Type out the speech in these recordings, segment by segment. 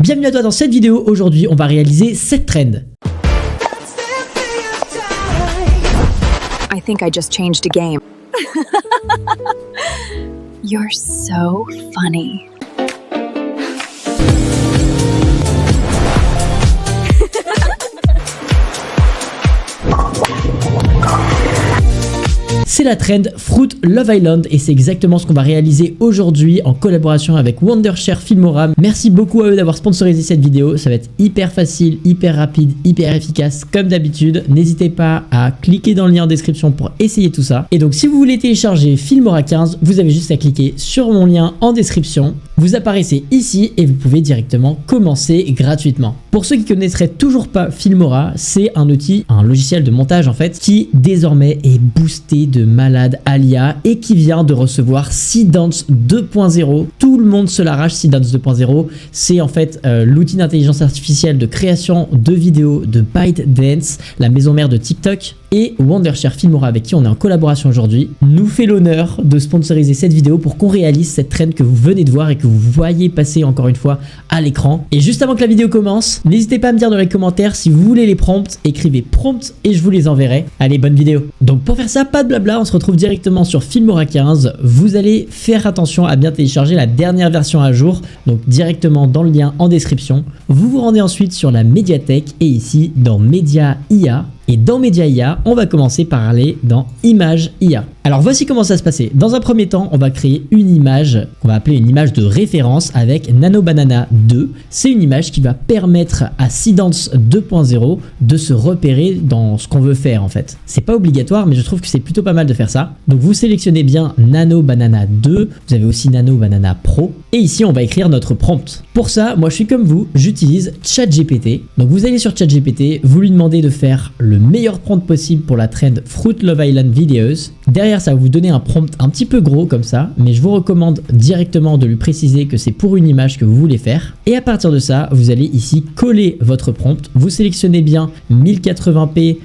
Bienvenue à toi dans cette vidéo. Aujourd'hui, on va réaliser 7 trends. I think I just changed a game. You're so funny. C'est la trend Fruit Love Island et c'est exactement ce qu'on va réaliser aujourd'hui en collaboration avec Wondershare Filmora. Merci beaucoup à eux d'avoir sponsorisé cette vidéo, ça va être hyper facile, hyper rapide, hyper efficace comme d'habitude. N'hésitez pas à cliquer dans le lien en description pour essayer tout ça. Et donc si vous voulez télécharger Filmora 15, vous avez juste à cliquer sur mon lien en description. Vous apparaissez ici et vous pouvez directement commencer gratuitement. Pour ceux qui ne connaisseraient toujours pas Filmora, c'est un outil, un logiciel de montage en fait, qui désormais est boosté de malade à l'IA et qui vient de recevoir Seedance 2.0. Tout le monde se l'arrache. Seedance 2.0, c'est en fait l'outil d'intelligence artificielle de création de vidéos de ByteDance, la maison mère de TikTok. Et Wondershare Filmora, avec qui on est en collaboration aujourd'hui, nous fait l'honneur de sponsoriser cette vidéo pour qu'on réalise cette trend que vous venez de voir et que vous voyez passer encore une fois à l'écran. Et juste avant que la vidéo commence, n'hésitez pas à me dire dans les commentaires si vous voulez les prompts, écrivez prompt et je vous les enverrai. Allez, bonne vidéo. Donc pour faire ça, pas de blabla, on se retrouve directement sur Filmora 15. Vous allez faire attention à bien télécharger la dernière version à jour, donc directement dans le lien en description. Vous vous rendez ensuite sur la médiathèque et ici dans Média IA. Et dans Média IA, on va commencer par aller dans Image IA. Alors voici comment ça se passait. Dans un premier temps, on va créer une image qu'on va appeler une image de référence avec Nano Banana 2. C'est une image qui va permettre à Seedance 2.0 de se repérer dans ce qu'on veut faire en fait. C'est pas obligatoire, mais je trouve que c'est plutôt pas mal de faire ça. Donc vous sélectionnez bien Nano Banana 2, vous avez aussi Nano Banana Pro. Et ici, on va écrire notre prompt. Pour ça, moi je suis comme vous, j'utilise ChatGPT. Donc vous allez sur ChatGPT, vous lui demandez de faire le meilleur prompt possible pour la trend Fruit Love Island Videos. Derrière, ça va vous donner un prompt un petit peu gros comme ça, mais je vous recommande directement de lui préciser que c'est pour une image que vous voulez faire. Et à partir de ça, vous allez ici coller votre prompt. Vous sélectionnez bien 1080p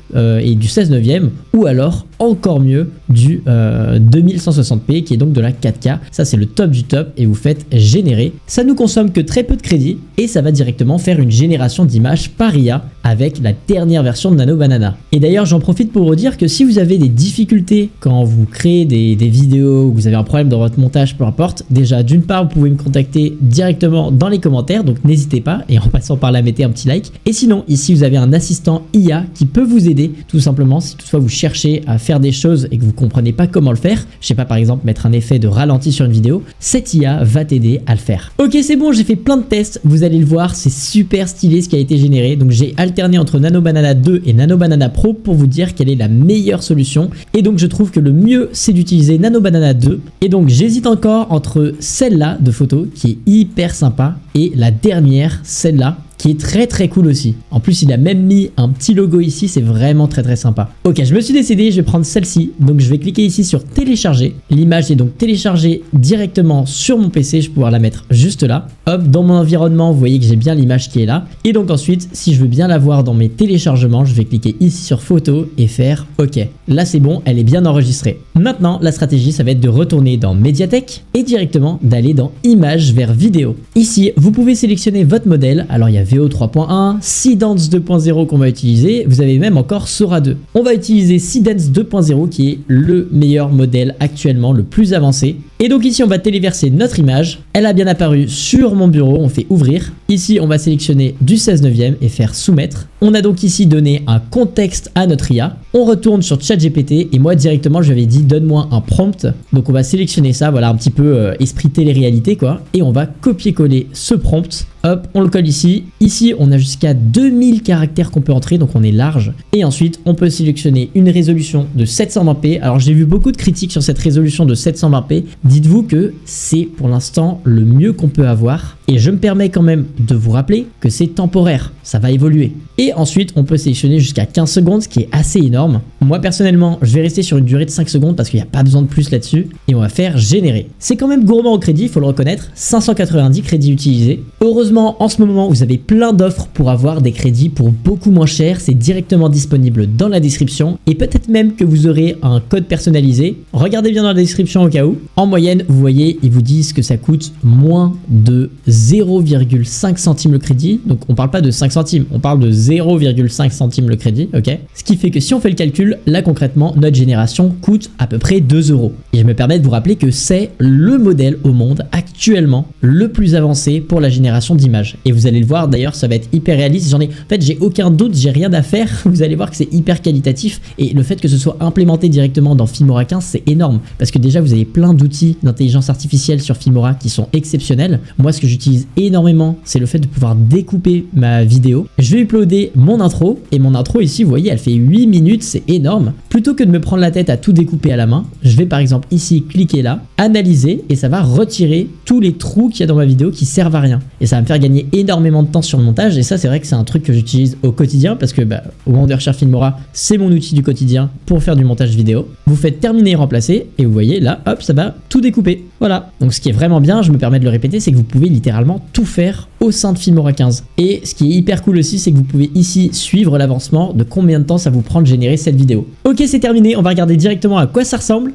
et du 16/9 ou alors encore mieux du 2160p qui est donc de la 4K. Ça c'est le top du top et vous faites générer. Ça nous consomme que très peu de crédit et ça va directement faire une génération d'images par IA avec la dernière version de Nano Banana. Et d'ailleurs j'en profite pour vous dire que si vous avez des difficultés quand vous créez des vidéos ou vous avez un problème dans votre montage, peu importe, déjà d'une part vous pouvez me contacter directement dans les commentaires, donc n'hésitez pas, et en passant par là mettez un petit like. Et sinon ici vous avez un assistant IA qui peut vous aider tout simplement si toutefois vous cherchez à faire des choses et que vous comprenez pas comment le faire. Je sais pas, par exemple mettre un effet de ralenti sur une vidéo, cette IA va t'aider à le faire. Ok, c'est bon, j'ai fait plein de tests, vous allez le voir, c'est super stylé ce qui a été généré. Donc j'ai alterné entre Nano Banana 2 et Nano Banana Pro pour vous dire quelle est la meilleure solution. Et donc je trouve que le mieux c'est d'utiliser Nano Banana 2. Et donc j'hésite encore entre celle-là de photo qui est hyper sympa et la dernière, celle-là, qui est très cool aussi. En plus, il a même mis un petit logo ici, c'est vraiment très sympa. Ok, je me suis décidé, je vais prendre celle-ci. Donc je vais cliquer ici sur télécharger. L'image est donc téléchargée directement sur mon PC, je vais pouvoir la mettre juste là. Hop, dans mon environnement, vous voyez que j'ai bien l'image qui est là. Et donc ensuite, si je veux bien la voir dans mes téléchargements, je vais cliquer ici sur photo et faire OK. Là c'est bon, elle est bien enregistrée. Maintenant, la stratégie, ça va être de retourner dans médiathèque et directement d'aller dans images vers vidéo. Ici, vous pouvez sélectionner votre modèle. Alors il y a VO 3.1, Seedance 2.0 qu'on va utiliser, vous avez même encore Sora 2. On va utiliser Seedance 2.0 qui est le meilleur modèle actuellement, le plus avancé. Et donc ici on va téléverser notre image, elle a bien apparu sur mon bureau, on fait ouvrir. Ici on va sélectionner du 16/9 et faire soumettre. On a donc ici donné un contexte à notre IA. On retourne sur ChatGPT et moi directement je lui avais dit donne-moi un prompt. Donc on va sélectionner ça, voilà un petit peu esprit télé-réalité quoi. Et on va copier-coller ce prompt. Hop, on le colle ici. Ici, on a jusqu'à 2000 caractères qu'on peut entrer, donc on est large. Et ensuite, on peut sélectionner une résolution de 720p. Alors, j'ai vu beaucoup de critiques sur cette résolution de 720p. Dites-vous que c'est pour l'instant le mieux qu'on peut avoir. Et je me permets quand même de vous rappeler que c'est temporaire, ça va évoluer. Et ensuite, on peut sélectionner jusqu'à 15 secondes, ce qui est assez énorme. Moi, personnellement, je vais rester sur une durée de 5 secondes parce qu'il n'y a pas besoin de plus là-dessus. Et on va faire générer. C'est quand même gourmand au crédit, il faut le reconnaître. 590 crédits utilisés. Heureusement, en ce moment, vous avez plein d'offres pour avoir des crédits pour beaucoup moins cher. C'est directement disponible dans la description. Et peut-être même que vous aurez un code personnalisé. Regardez bien dans la description au cas où. En moyenne, vous voyez, ils vous disent que ça coûte moins de 0,5 centimes le crédit. Donc on parle pas de 5 centimes, on parle de 0,5 centimes le crédit, ok? Ce qui fait que si on fait le calcul, là concrètement, notre génération coûte à peu près 2 €. Et je me permets de vous rappeler que c'est le modèle au monde actuellement le plus avancé pour la génération d'images. Et vous allez le voir, d'ailleurs, ça va être hyper réaliste. En fait, j'ai aucun doute, j'ai rien à faire. Vous allez voir que c'est hyper qualitatif. Et le fait que ce soit implémenté directement dans Filmora 15, c'est énorme. Parce que déjà, vous avez plein d'outils d'intelligence artificielle sur Filmora qui sont exceptionnels. Moi, ce que j'utilise énormément, c'est le fait de pouvoir découper ma vidéo. Je vais uploader mon intro. Et mon intro ici, vous voyez, elle fait 8 minutes, c'est énorme. Plutôt que de me prendre la tête à tout découper à la main, je vais par exemple ici cliquer là, analyser, et ça va retirer tous les trous qu'il y a dans ma vidéo qui servent à rien. Et ça va me faire gagner énormément de temps sur le montage. Et ça, c'est vrai que c'est un truc que j'utilise au quotidien parce que Wondershare Filmora, c'est mon outil du quotidien pour faire du montage vidéo. Vous faites terminer et remplacer, et vous voyez là, hop, ça va tout découper. Voilà. Donc ce qui est vraiment bien, je me permets de le répéter, c'est que vous pouvez littéralement tout faire au sein de Filmora 15. Et ce qui est hyper cool aussi, c'est que vous pouvez ici suivre l'avancement de combien de temps ça vous prend de générer cette vidéo. Ok, c'est terminé, on va regarder directement à quoi ça ressemble.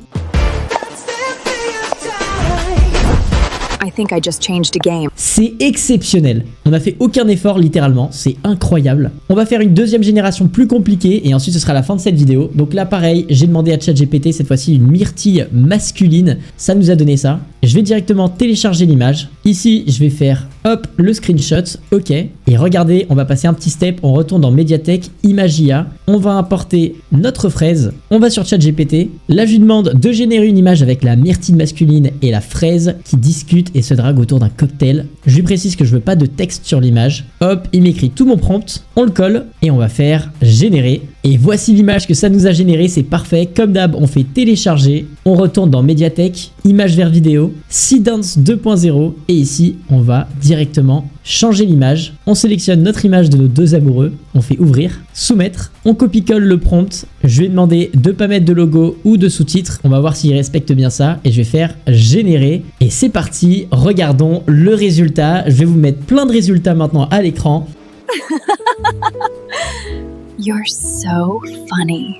I think I just changed a game. C'est exceptionnel. On n'a fait aucun effort littéralement, c'est incroyable. On va faire une deuxième génération plus compliquée et ensuite ce sera la fin de cette vidéo. Donc là pareil, j'ai demandé à ChatGPT cette fois-ci une myrtille masculine, ça nous a donné ça. Je vais directement télécharger l'image. Ici, je vais faire hop le screenshot, ok. Et regardez, on va passer un petit step, on retourne dans Mediatek, Imagia, on va importer notre fraise, on va sur ChatGPT. Là, je lui demande de générer une image avec la myrtille masculine et la fraise qui discutent et se draguent autour d'un cocktail. Je lui précise que je veux pas de texte sur l'image. Hop, il m'écrit tout mon prompt, on le colle et on va faire générer. Et voici l'image que ça nous a généré, c'est parfait. Comme d'hab, on fait télécharger, on retourne dans Mediatek, image vers vidéo, Seedance 2.0 et ici, on va directement changer l'image. On sélectionne notre image de nos deux amoureux, on fait ouvrir, soumettre, on copie-colle le prompt. Je vais demander de ne pas mettre de logo ou de sous-titres. On va voir s'il respecte bien ça et je vais faire générer. Et c'est parti, regardons le résultat. Je vais vous mettre plein de résultats maintenant à l'écran. You're so funny.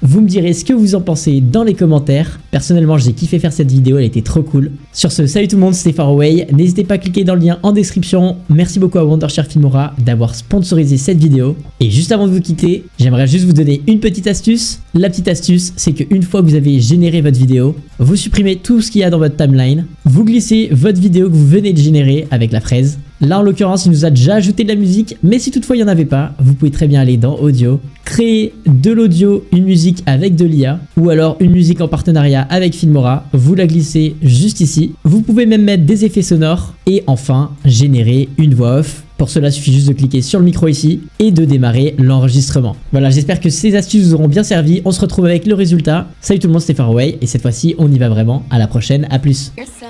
Vous me direz ce que vous en pensez dans les commentaires. Personnellement, j'ai kiffé faire cette vidéo, elle était trop cool. Sur ce, salut tout le monde, c'était Faraway. N'hésitez pas à cliquer dans le lien en description. Merci beaucoup à Wondershare Filmora d'avoir sponsorisé cette vidéo. Et juste avant de vous quitter, j'aimerais juste vous donner une petite astuce. La petite astuce, c'est qu'une fois que vous avez généré votre vidéo, vous supprimez tout ce qu'il y a dans votre timeline. Vous glissez votre vidéo que vous venez de générer avec la fraise. Là, en l'occurrence, il nous a déjà ajouté de la musique, mais si toutefois il n'y en avait pas, vous pouvez très bien aller dans Audio, créer de l'audio, une musique avec de l'IA, ou alors une musique en partenariat avec Filmora, vous la glissez juste ici. Vous pouvez même mettre des effets sonores, et enfin, générer une voix off. Pour cela, il suffit juste de cliquer sur le micro ici, et de démarrer l'enregistrement. Voilà, j'espère que ces astuces vous auront bien servi. On se retrouve avec le résultat. Salut tout le monde, c'était Faraway, et cette fois-ci, on y va vraiment. À la prochaine, à plus. You're so